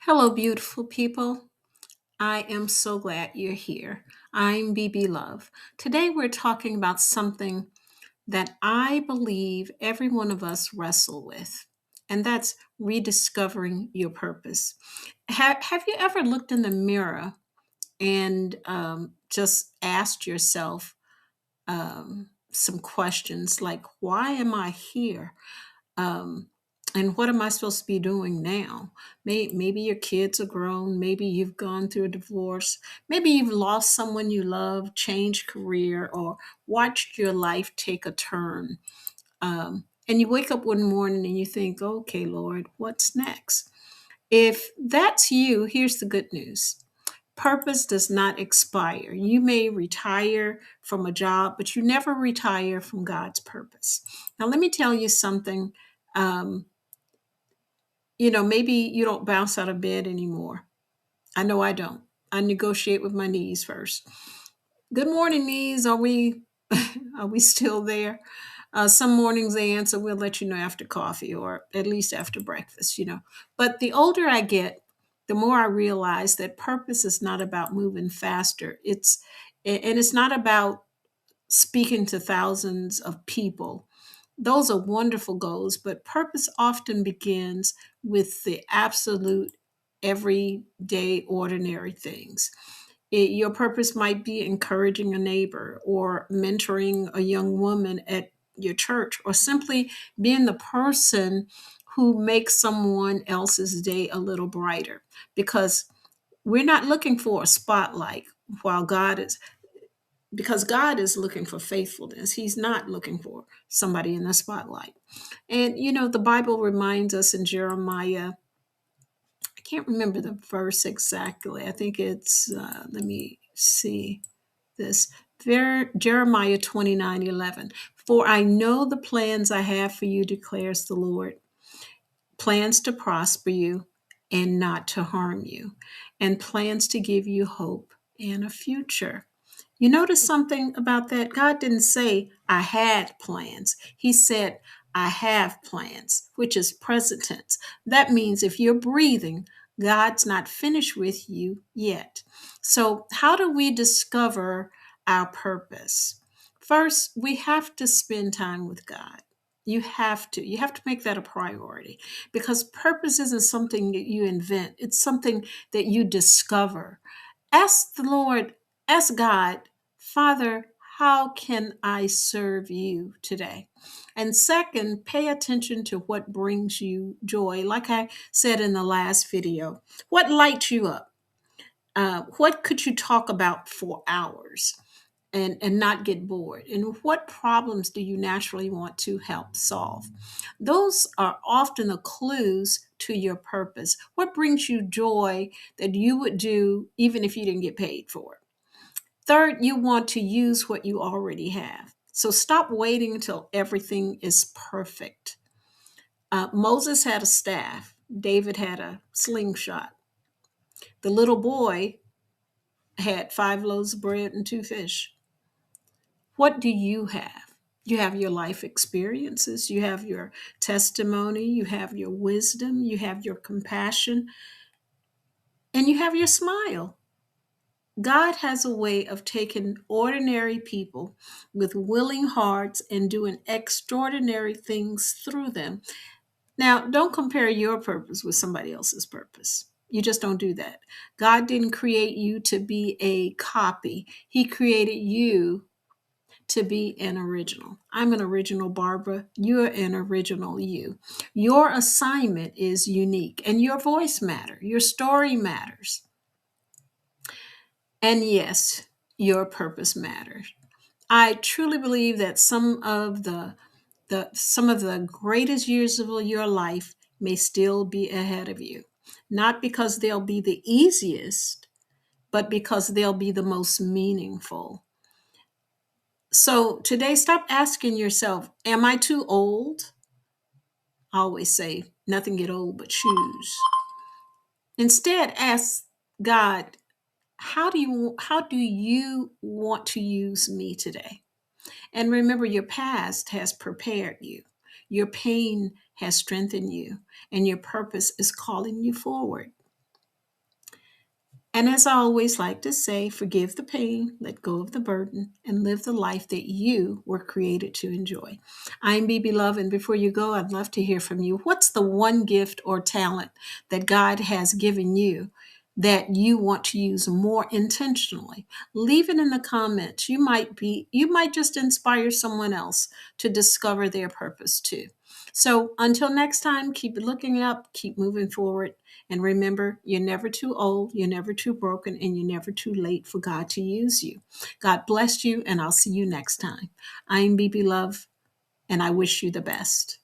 Hello, beautiful people. I am so glad you're here. I'm BB Love. Today, we're talking about something that I believe every one of us wrestle with, and that's rediscovering your purpose. Have you ever looked in the mirror and just asked yourself some questions like, why am I here? um, and what am I supposed to be doing now? Maybe your kids are grown. Maybe you've gone through a divorce. Maybe you've lost someone you love, changed career, or watched your life take a turn. And you wake up one morning and you think, okay, Lord, what's next? If that's you, here's the good news. Purpose does not expire. You may retire from a job, but you never retire from God's purpose. Now, let me tell you something. Um, maybe you don't bounce out of bed anymore. I know I don't. I negotiate with my knees first. Good morning, knees. Are we are we still there? Some mornings they answer, we'll let you know after coffee or at least after breakfast. But the older I get, the more I realize that purpose is not about moving faster. It's not about speaking to thousands of people. Those are wonderful goals, but purpose often begins with the absolute everyday ordinary things. Your purpose might be encouraging a neighbor or mentoring a young woman at your church or simply being the person who makes someone else's day a little brighter, because we're not looking for a spotlight while God is looking for faithfulness. He's not looking for somebody in the spotlight. And the Bible reminds us in Jeremiah, I can't remember the verse exactly. I think it's let me see this. Jeremiah 29:11. For I know the plans I have for you, declares the Lord, plans to prosper you and not to harm you, and plans to give you hope and a future. You notice something about that? God didn't say, I had plans. He said, I have plans, which is present tense. That means if you're breathing, God's not finished with you yet. So, how do we discover our purpose? First, we have to spend time with God. You have to. You have to make that a priority, because purpose isn't something that you invent, it's something that you discover. Ask the Lord, ask God, Father, how can I serve you today? And second, pay attention to what brings you joy. Like I said in the last video, what lights you up? What could you talk about for hours and not get bored? And what problems do you naturally want to help solve? Those are often the clues to your purpose. What brings you joy that you would do even if you didn't get paid for it? Third, you want to use what you already have. So stop waiting until everything is perfect. Moses had a staff, David had a slingshot. The little boy had 5 loaves of bread and 2 fish. What do you have? You have your life experiences, you have your testimony, you have your wisdom, you have your compassion, and you have your smile. God has a way of taking ordinary people with willing hearts and doing extraordinary things through them. Now, don't compare your purpose with somebody else's purpose. You just don't do that. God didn't create you to be a copy, He created you to be an original. I'm an original Barbara. You're an original you. Your assignment is unique and your voice matters. Your story matters. And yes, your purpose matters. I truly believe that some of the greatest years of your life may still be ahead of you. Not because they'll be the easiest, but because they'll be the most meaningful. So today, stop asking yourself, am I too old? I always say, nothing get old but shoes. Instead, ask God, how do you want to use me today? And remember, your past has prepared you. Your pain has strengthened you, and your purpose is calling you forward. And as I always like to say, forgive the pain, let go of the burden, and live the life that you were created to enjoy. I'm BB Love, and before you go, I'd love to hear from you. What's the one gift or talent that God has given you that you want to use more intentionally? Leave it in the comments. You might just inspire someone else to discover their purpose too. So until next time, keep looking up, keep moving forward. And remember, you're never too old, you're never too broken, and you're never too late for God to use you. God bless you, and I'll see you next time. I'm BB Love, and I wish you the best.